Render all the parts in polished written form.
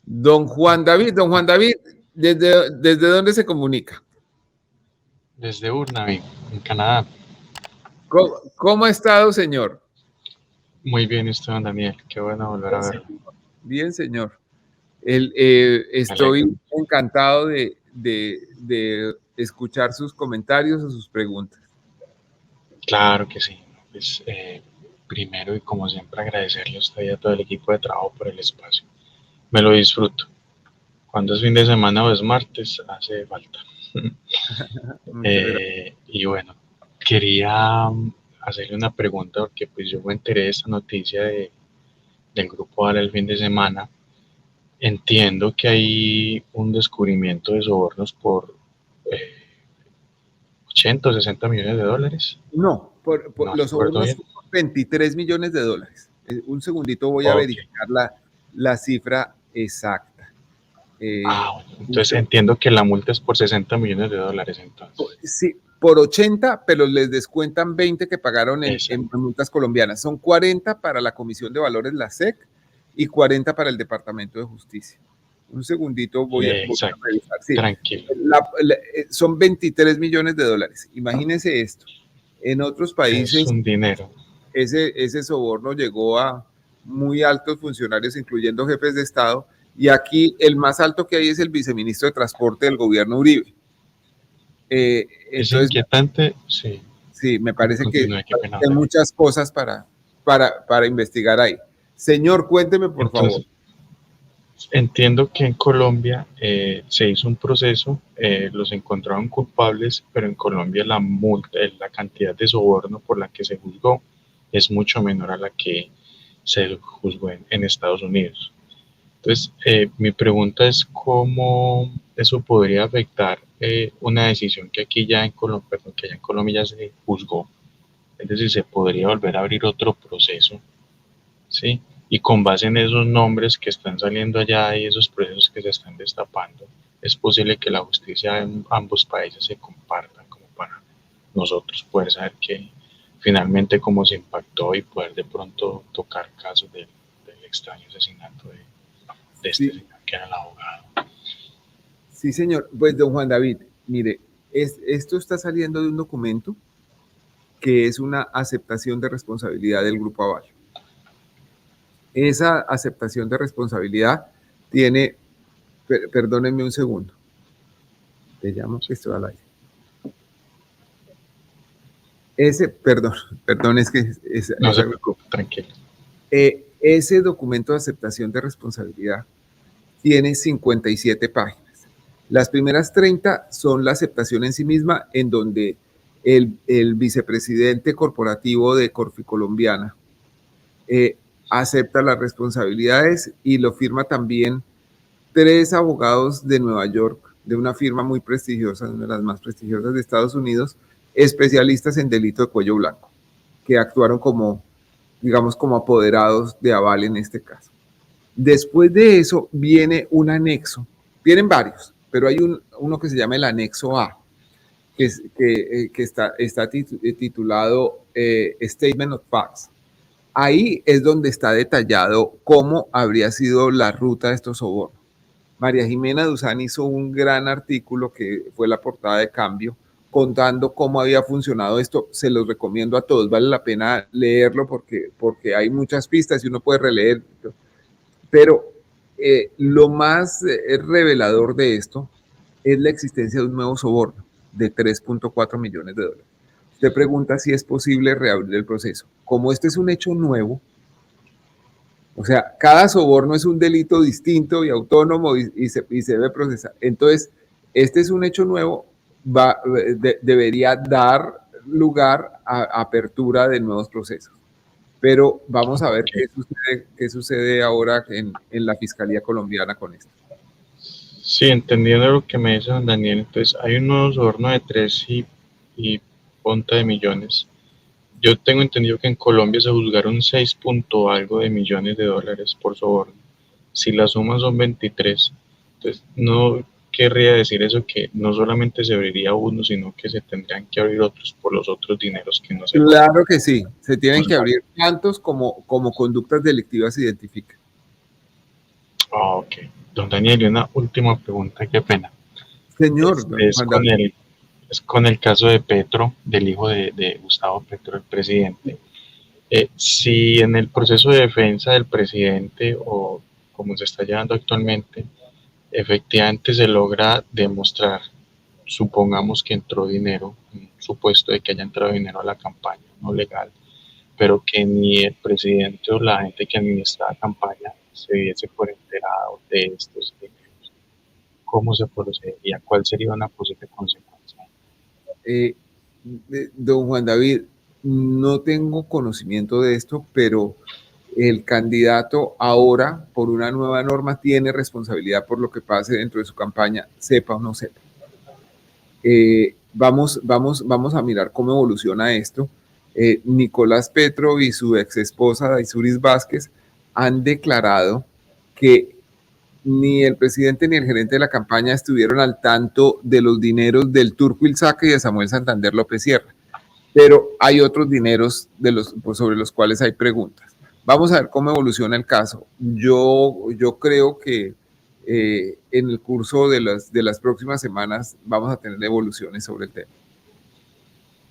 Don Juan David, ¿desde dónde se comunica? Desde Burnaby, en Canadá. ¿Cómo ha estado, señor? Muy bien, Esteban Daniel. Qué bueno volver a verlo. Bien, señor. Me alegro. Estoy encantado de escuchar sus comentarios o sus preguntas. Claro que sí. Pues, primero y como siempre agradecerle a usted y a todo el equipo de trabajo por el espacio. Me lo disfruto. Cuando es fin de semana o es martes, hace falta. Muchas gracias. Y bueno, quería hacerle una pregunta porque pues yo me enteré de esta noticia del grupo Vale el fin de semana. Entiendo que hay un descubrimiento de sobornos por eh, 80 o 60 millones de dólares. No, No los recuerdo sobornos bien. son por 23 millones de dólares. Un segundito voy a Ok. verificar la cifra exacta. Bueno. Un Entonces segundo. entiendo que la multa es por 60 millones de dólares entonces. Sí, por 80, pero les descuentan 20 que pagaron en Exacto. multas colombianas. Son 40 para la Comisión de Valores, la SEC, y 40 para el Departamento de Justicia. Un segundito, voy a Exacto. revisar. Sí, Tranquilo. son 23 millones de dólares. Imagínense esto. En otros Es países, un dinero. ese soborno llegó a muy altos funcionarios, incluyendo jefes de Estado, y aquí el más alto que hay es el viceministro de Transporte del gobierno Uribe. Es Entonces, inquietante, sí. sí, me parece que Continúe, qué pena hay hablar. muchas cosas para investigar ahí. Señor, cuénteme, por favor. Entonces, entiendo que en Colombia se hizo un proceso, los encontraron culpables, pero en Colombia la multa, la cantidad de soborno por la que se juzgó es mucho menor a la que se juzgó en Estados Unidos. Entonces, mi pregunta es cómo eso podría afectar una decisión que aquí ya en Colombia, perdón, que allá en Colombia ya se juzgó. Es decir, se podría volver a abrir otro proceso, ¿sí? Y con base en esos nombres que están saliendo allá y esos procesos que se están destapando, es posible que la justicia en ambos países se compartan como para nosotros poder saber que finalmente cómo se impactó y poder de pronto tocar casos del extraño asesinato de este Sí, señor que era el abogado. sí, señor. Pues, don Juan David, mire, esto está saliendo de un documento que es una aceptación de responsabilidad del Grupo Aval. Esa aceptación de responsabilidad tiene, perdónenme un segundo, te llamo que estoy al aire. Perdón, es que No se preocupe, tranquilo. ese documento de aceptación de responsabilidad tiene 57 páginas. Las primeras 30 son la aceptación en sí misma, en donde el vicepresidente corporativo de Corficolombiana acepta las responsabilidades y lo firma también 3 abogados de Nueva York, de una firma muy prestigiosa, una de las más prestigiosas de Estados Unidos, especialistas en delito de cuello blanco, que actuaron como, digamos, como apoderados de Aval en este caso. Después de eso viene un anexo, vienen varios, pero hay uno que se llama el anexo A, que está titulado Statement of Facts. Ahí es donde está detallado cómo habría sido la ruta de estos sobornos. María Jimena Duzán hizo un gran artículo que fue la portada de Cambio, contando cómo había funcionado esto. Se los recomiendo a todos, vale la pena leerlo porque hay muchas pistas y uno puede releer. Pero lo más revelador de esto es la existencia de un nuevo soborno de 3.4 millones de dólares. Usted pregunta si es posible reabrir el proceso. Como este es un hecho nuevo, o sea, cada soborno es un delito distinto y autónomo y se debe procesar. Entonces, este es un hecho nuevo, debería dar lugar a apertura de nuevos procesos. Pero vamos a ver Okay. qué sucede ahora en la Fiscalía colombiana con esto. Sí, entendiendo lo que me dice don Daniel, entonces hay un nuevo soborno de 3 y punta de millones. Yo tengo entendido que en Colombia se juzgaron 6 punto algo de millones de dólares por soborno. Si la suma son 23, entonces no querría decir eso que no solamente se abriría uno, sino que se tendrían que abrir otros por los otros dineros que no se Claro que sí, se tienen que juzgaron. abrir tantos como conductas delictivas se identifican. Ah, ok. Don Daniel, y una última pregunta, qué pena. Señor Este es Juan con David. el caso de Petro, del hijo de Gustavo Petro, el presidente. Si en el proceso de defensa del presidente o como se está llevando actualmente, efectivamente se logra demostrar, supongamos que entró dinero, un supuesto de que haya entrado dinero a la campaña, no legal, pero que ni el presidente o la gente que administra la campaña se diese por enterado de estos dineros, ¿cómo se procedería? ¿Cuál sería una posible consecuencia? Eh, don Juan David, no tengo conocimiento de esto, pero el candidato ahora, por una nueva norma, tiene responsabilidad por lo que pase dentro de su campaña, sepa o no sepa. Vamos a mirar cómo evoluciona esto. Nicolás Petro y su ex esposa Daisuris Vázquez han declarado que ni el presidente ni el gerente de la campaña estuvieron al tanto de los dineros del Turco Ilzaca y de Samuel Santander López Sierra, pero hay otros dineros sobre los cuales hay preguntas. Vamos a ver cómo evoluciona el caso. Yo creo que en el curso de las próximas semanas vamos a tener evoluciones sobre el tema.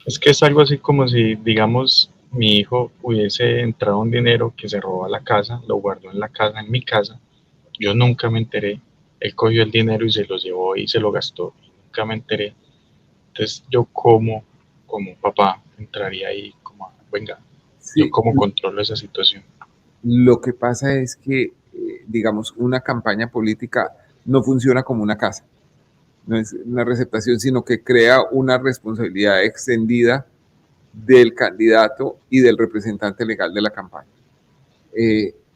Es que es algo así como si, digamos, mi hijo hubiese entrado un dinero que se robó a la casa, lo guardó en la casa, en mi casa, yo nunca me enteré, él cogió el dinero y se lo llevó y se lo gastó, y nunca me enteré. Entonces yo como papá entraría ahí como, venga, yo Sí, como controlo esa situación. lo que pasa es que, digamos, una campaña política no funciona como una casa. No es una receptación, sino que crea una responsabilidad extendida del candidato y del representante legal de la campaña.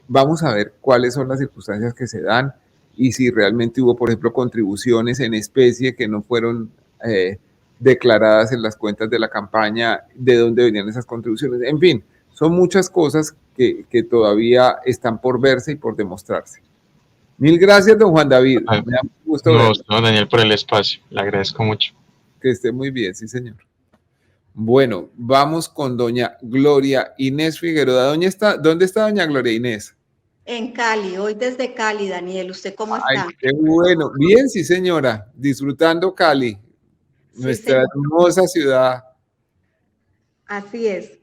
Vamos a ver cuáles son las circunstancias que se dan y si realmente hubo, por ejemplo, contribuciones en especie que no fueron declaradas en las cuentas de la campaña, de dónde venían esas contribuciones. En fin, son muchas cosas que todavía están por verse y por demostrarse. Mil gracias, don Juan David. Ah, Me da mucho gusto no, verlo. no, Daniel, por el espacio, le agradezco mucho. Que esté muy bien, sí, señor. Bueno, vamos con doña Gloria Inés Figueroa. ¿Dónde está doña Gloria Inés? En Cali, hoy desde Cali, Daniel, ¿usted cómo Ay, está? qué bueno. Bien, sí, señora. Disfrutando Cali, Sí, nuestra señor, hermosa ciudad. así es.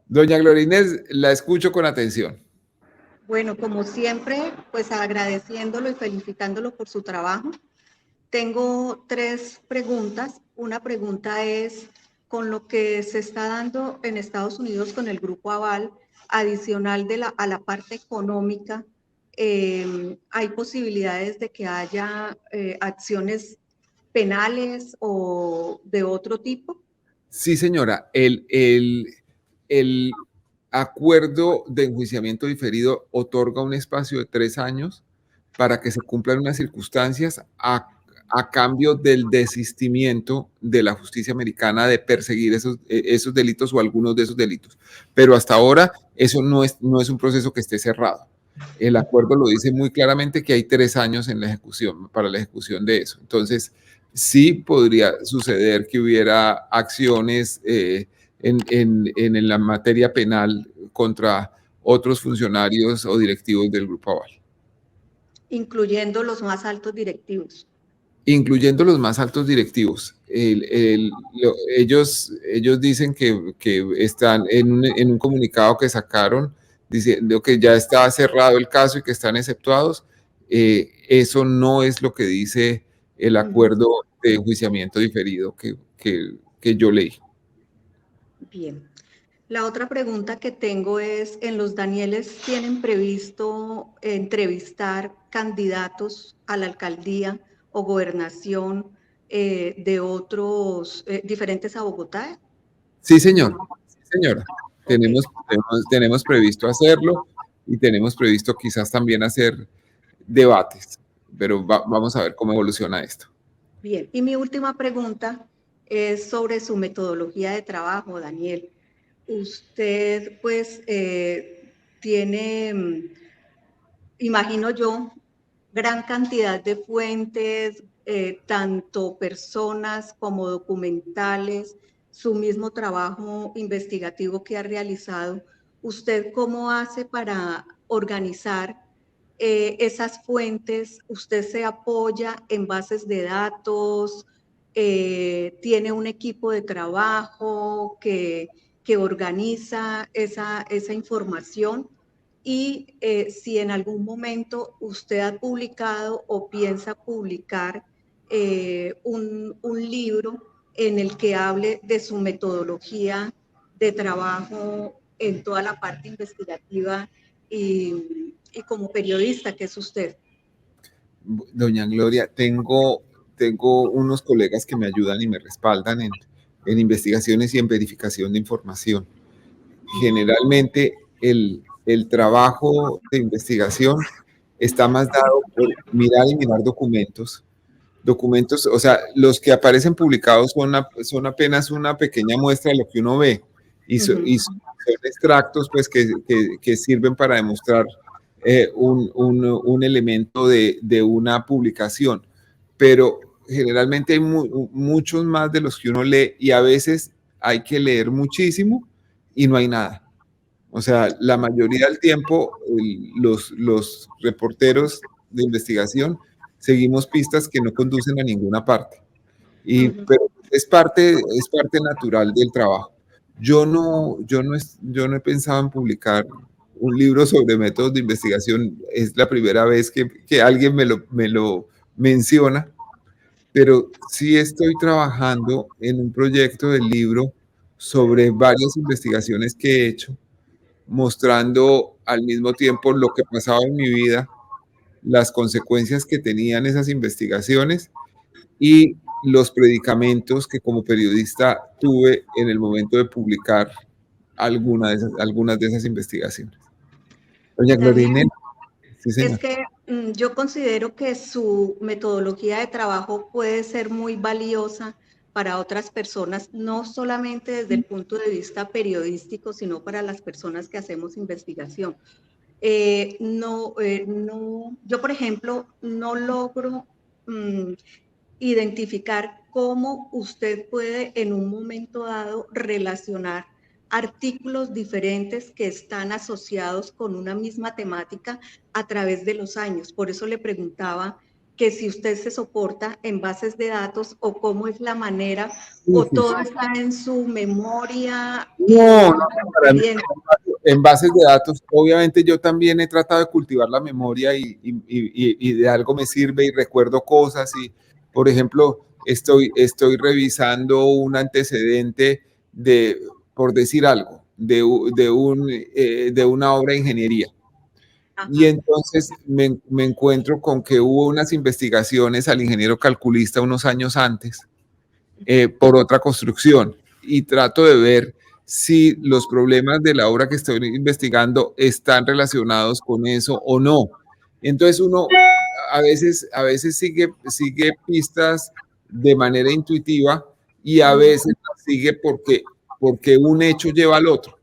Doña Gloria Inés, la escucho con atención. Bueno, como siempre, pues agradeciéndolo y felicitándolo por su trabajo. Tengo tres preguntas. Una pregunta es, con lo que se está dando en Estados Unidos con el Grupo Aval, adicional a la parte económica, ¿hay posibilidades de que haya acciones penales o de otro tipo? Sí, señora. El acuerdo de enjuiciamiento diferido otorga un espacio de 3 años para que se cumplan unas circunstancias a cambio del desistimiento de la justicia americana de perseguir esos delitos o algunos de esos delitos. Pero hasta ahora eso no es un proceso que esté cerrado. El acuerdo lo dice muy claramente que hay 3 años en la ejecución, para la ejecución de eso. Entonces, sí podría suceder que hubiera acciones en la materia penal contra otros funcionarios o directivos del Grupo Aval. Incluyendo los más altos directivos. Incluyendo los más altos directivos. Ellos dicen que están en un comunicado que sacaron diciendo que ya está cerrado el caso y que están exceptuados. Eso no es lo que dice el acuerdo de enjuiciamiento diferido que yo leí. Bien. La otra pregunta que tengo es, ¿en los Danieles tienen previsto entrevistar candidatos a la alcaldía o gobernación de otros diferentes a Bogotá? Sí, señor. Sí, señora. Ok, Tenemos previsto hacerlo y tenemos previsto quizás también hacer debates, pero vamos a ver cómo evoluciona esto. bien. Y mi última pregunta es sobre su metodología de trabajo, Daniel. Usted, pues, tiene, imagino yo, gran cantidad de fuentes, tanto personas como documentales, su mismo trabajo investigativo que ha realizado. ¿Usted cómo hace para organizar esas fuentes, usted se apoya en bases de datos, tiene un equipo de trabajo que organiza esa información, y si en algún momento usted ha publicado o piensa publicar un libro en el que hable de su metodología de trabajo en toda la parte investigativa y como periodista que es usted. Doña Gloria, tengo unos colegas que me ayudan y me respaldan en investigaciones y en verificación de información. Generalmente el trabajo de investigación está más dado por mirar y mirar documentos, o sea, los que aparecen publicados son apenas una pequeña muestra de lo que uno ve, y son extractos pues que sirven para demostrar un elemento de una publicación, pero generalmente hay muchos más de los que uno lee, y a veces hay que leer muchísimo y no hay nada. O sea, la mayoría del tiempo los reporteros de investigación seguimos pistas que no conducen a ninguna parte. Pero es parte natural del trabajo. Yo no he pensado en publicar un libro sobre métodos de investigación. Es la primera vez que alguien me lo menciona, pero sí estoy trabajando en un proyecto de libro sobre varias investigaciones que he hecho, mostrando al mismo tiempo lo que pasaba en mi vida, las consecuencias que tenían esas investigaciones y los predicamentos que como periodista tuve en el momento de publicar algunas de esas investigaciones. Doña Gloria, sí, señor. Es que yo considero que su metodología de trabajo puede ser muy valiosa para otras personas, no solamente desde el punto de vista periodístico, sino para las personas que hacemos investigación. Yo, por ejemplo, no logro identificar cómo usted puede en un momento dado relacionar artículos diferentes que están asociados con una misma temática a través de los años. Por eso le preguntaba que si usted se soporta en bases de datos o cómo es la manera, o todo está en su memoria. No, para mí, en bases de datos, obviamente yo también he tratado de cultivar la memoria y de algo me sirve y recuerdo cosas. Y, por ejemplo, estoy revisando un antecedente por decir algo, de una obra de ingeniería. Ajá. Y entonces me encuentro con que hubo unas investigaciones al ingeniero calculista unos años antes por otra construcción, y trato de ver si los problemas de la obra que estoy investigando están relacionados con eso o no. Entonces uno a veces sigue pistas de manera intuitiva, y a veces sigue porque un hecho lleva al otro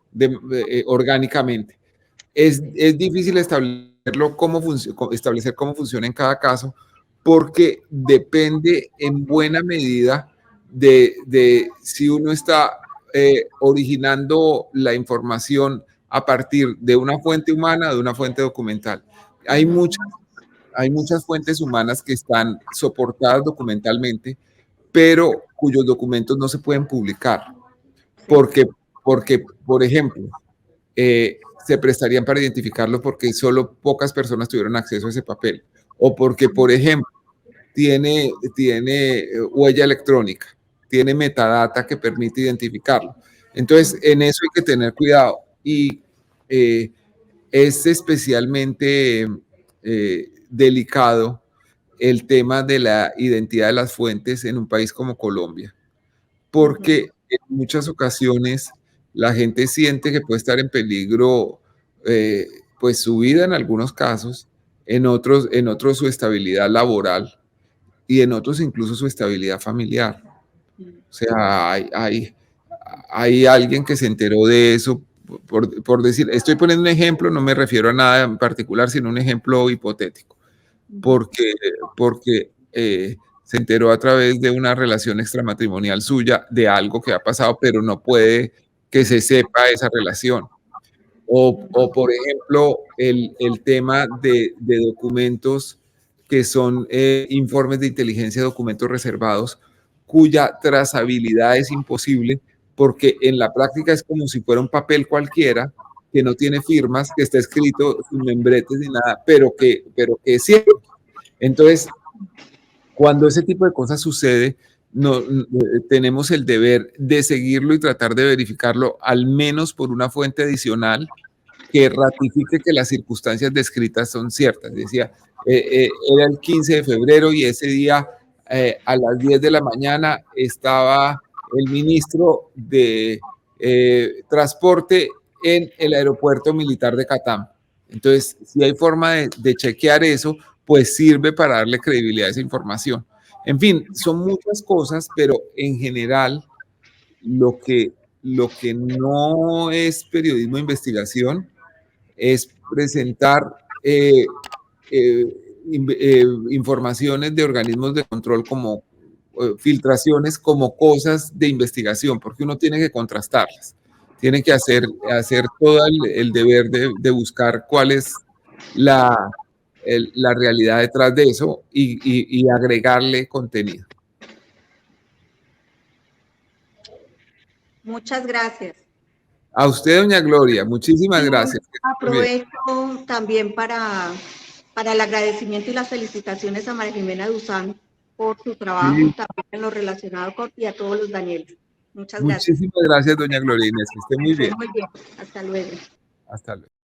orgánicamente. Es difícil establecer cómo funciona en cada caso, porque depende en buena medida de si uno está originando la información a partir de una fuente humana o de una fuente documental. Hay muchas fuentes humanas que están soportadas documentalmente, pero cuyos documentos no se pueden publicar, porque por ejemplo, se prestarían para identificarlo porque solo pocas personas tuvieron acceso a ese papel, o porque, por ejemplo, tiene huella electrónica, tiene metadata que permite identificarlo. Entonces, en eso hay que tener cuidado, y es especialmente delicado el tema de la identidad de las fuentes en un país como Colombia, porque en muchas ocasiones la gente siente que puede estar en peligro pues su vida en algunos casos, en otros su estabilidad laboral, y en otros incluso su estabilidad familiar. O sea, hay alguien que se enteró de eso, por decir, estoy poniendo un ejemplo, no me refiero a nada en particular, sino un ejemplo hipotético, porque se enteró a través de una relación extramatrimonial suya de algo que ha pasado, pero no puede que se sepa esa relación. O por ejemplo, el tema de documentos que son informes de inteligencia, documentos reservados, cuya trazabilidad es imposible, porque en la práctica es como si fuera un papel cualquiera, que no tiene firmas, que está escrito sin membretes ni nada, pero que es cierto. Entonces, cuando ese tipo de cosas sucede, tenemos el deber de seguirlo y tratar de verificarlo, al menos por una fuente adicional que ratifique que las circunstancias descritas son ciertas. Decía, era el 15 de febrero y ese día a las 10 de la mañana estaba el ministro de Transporte en el aeropuerto militar de Catam. Entonces, si hay forma de chequear eso, pues sirve para darle credibilidad a esa información. En fin, son muchas cosas, pero en general lo que no es periodismo de investigación es presentar informaciones de organismos de control como filtraciones, como cosas de investigación, porque uno tiene que contrastarlas. Tiene que hacer todo el deber de buscar cuál es la realidad detrás de eso y agregarle contenido. Muchas gracias. A usted, doña Gloria, muchísimas gracias. Aprovecho también para el agradecimiento y las felicitaciones a María Jimena Duzán por su trabajo, sí, también en lo relacionado con, y a todos los Danieles. Muchas gracias. Muchísimas gracias, doña Gloria Inés, que esté muy bien. Muy bien, hasta luego. Hasta luego.